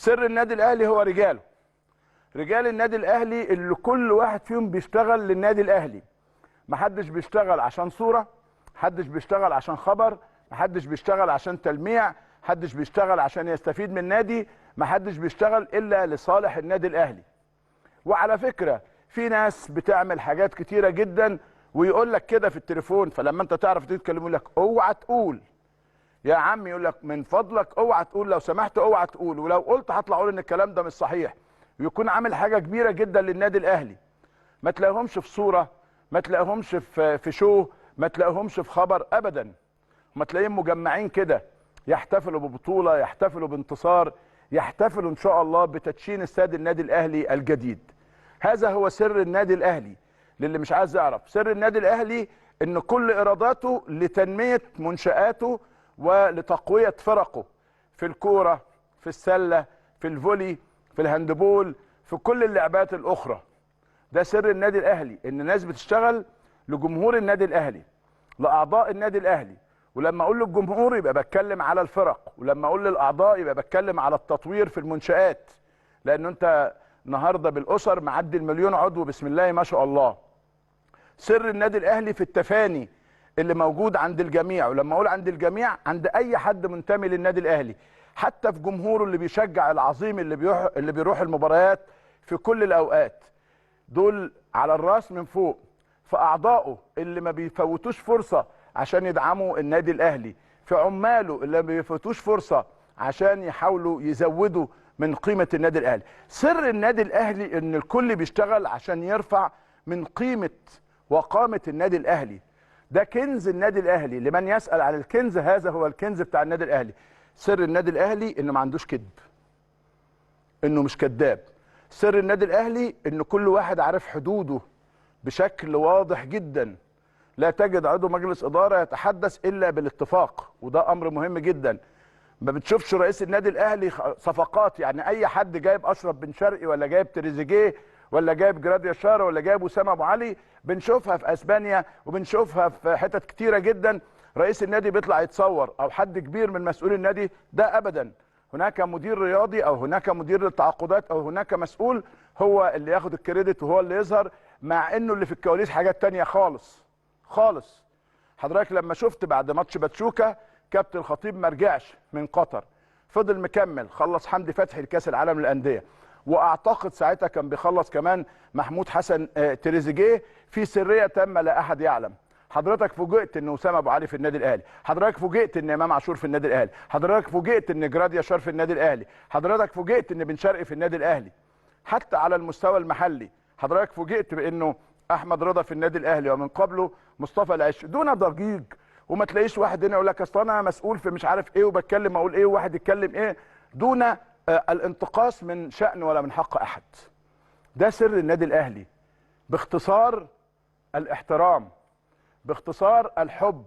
سر النادي الاهلي هو رجاله. رجال النادي الاهلي اللي كل واحد فيهم بيشتغل للنادي الاهلي. محدش بيشتغل عشان صوره، محدش بيشتغل عشان خبر، محدش بيشتغل عشان تلميع، محدش بيشتغل عشان يستفيد من النادي، محدش بيشتغل الا لصالح النادي الاهلي. وعلى فكره في ناس بتعمل حاجات كتيره جدا ويقول لك كده في التليفون، فلما انت تعرف تتكلم يقول لك اوعى تقول يا عم، يقول لك من فضلك اوعى تقول، لو سمحت اوعى تقول، ولو قلت هطلع اقول ان الكلام ده مش صحيح. ويكون عامل حاجه كبيره جدا للنادي الاهلي، ما تلاقيهمش في صوره، ما تلاقيهمش في شو، ما تلاقيهمش في خبر ابدا. ما تلاقيهم مجمعين كده يحتفلوا ببطوله، يحتفلوا بانتصار، يحتفلوا ان شاء الله بتدشين استاد النادي الاهلي الجديد. هذا هو سر النادي الاهلي. للي مش عايز يعرف سر النادي الاهلي، ان كل اراداته لتنميه منشآته ولتقويه فرقه في الكوره، في السله، في الفولي، في الهاندبول، في كل اللعبات الاخرى. ده سر النادي الاهلي، ان الناس بتشتغل لجمهور النادي الاهلي، لاعضاء النادي الاهلي. ولما اقول للجمهور يبقى بتكلم على الفرق، ولما اقول للاعضاء يبقى بتكلم على التطوير في المنشآت. لان انت النهارده بالاسر معدي المليون عضو، بسم الله ما شاء الله. سر النادي الاهلي في التفاني اللي موجود عند الجميع. ولما اقول عند الجميع، عند اي حد منتمي للنادي الاهلي، حتى في جمهوره اللي بيشجع العظيم اللي بيروح المباريات في كل الاوقات. دول على الراس من فوق. في اعضائه اللي ما بيفوتوش فرصه عشان يدعموا النادي الاهلي، في عماله اللي ما بيفوتوش فرصه عشان يحاولوا يزودوا من قيمه النادي الاهلي. سر النادي الاهلي ان الكل بيشتغل عشان يرفع من قيمه وقامه النادي الاهلي. ده كنز النادي الاهلي. لمن يسأل عن الكنز، هذا هو الكنز بتاع النادي الاهلي. سر النادي الاهلي انه ما عندوش كذب، انه مش كذاب. سر النادي الاهلي ان كل واحد عارف حدوده بشكل واضح جدا. لا تجد عضو مجلس اداره يتحدث الا بالاتفاق، وده امر مهم جدا. ما بتشوفش رئيس النادي الاهلي صفقات، يعني اي حد جايب اشرف بن شرقي ولا جايب تريزيجيه ولا جايب جراديا شاره ولا جايب اسامه ابو علي، بنشوفها في اسبانيا وبنشوفها في حتت كتيره جدا. رئيس النادي بيطلع يتصور او حد كبير من مسؤول النادي، ده ابدا. هناك مدير رياضي او هناك مدير للتعاقدات او هناك مسؤول هو اللي ياخد الكريدت وهو اللي يظهر، مع انه اللي في الكواليس حاجات تانية خالص خالص. حضرتك لما شفت بعد ماتش باتشوكا كابتن الخطيب ما رجعش من قطر، فضل مكمل، خلص حمدي فتحي لكاس العالم للانديه، واعتقد ساعتها كان بيخلص كمان محمود حسن تريزيجيه في سريه تامه لا احد يعلم. حضرتك فوجئت ان اسامه ابو علي في النادي الاهلي، حضرتك فوجئت ان امام عاشور في النادي الاهلي، حضرتك فوجئت ان جراديا شار في النادي الاهلي، حضرتك فوجئت ان بن شرقي في النادي الاهلي. حتى على المستوى المحلي حضرتك فوجئت بانه احمد رضا في النادي الاهلي، ومن قبله مصطفى العش، دون ضجيج. وما تلاقيش واحد هنا يقول لك اصل انا مسؤول في مش عارف ايه وبتكلم اقول ايه وواحد يتكلم ايه، دون الانتقاص من شأن ولا من حق احد. ده سر النادي الاهلي. باختصار الاحترام، باختصار الحب،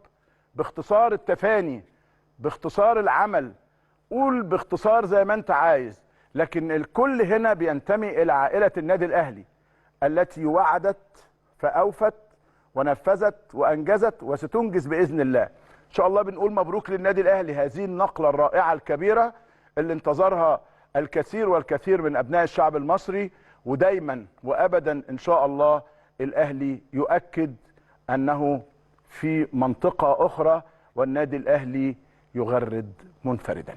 باختصار التفاني، باختصار العمل. قول باختصار زي ما انت عايز، لكن الكل هنا بينتمي الى عائلة النادي الاهلي التي وعدت فاوفت ونفذت وانجزت وستنجز باذن الله. ان شاء الله بنقول مبروك للنادي الاهلي هذه النقله الرائعه الكبيره اللي انتظرها الكثير والكثير من ابناء الشعب المصري. ودايما وابدا ان شاء الله الاهلي يؤكد انه في منطقه اخرى، والنادي الاهلي يغرد منفردا.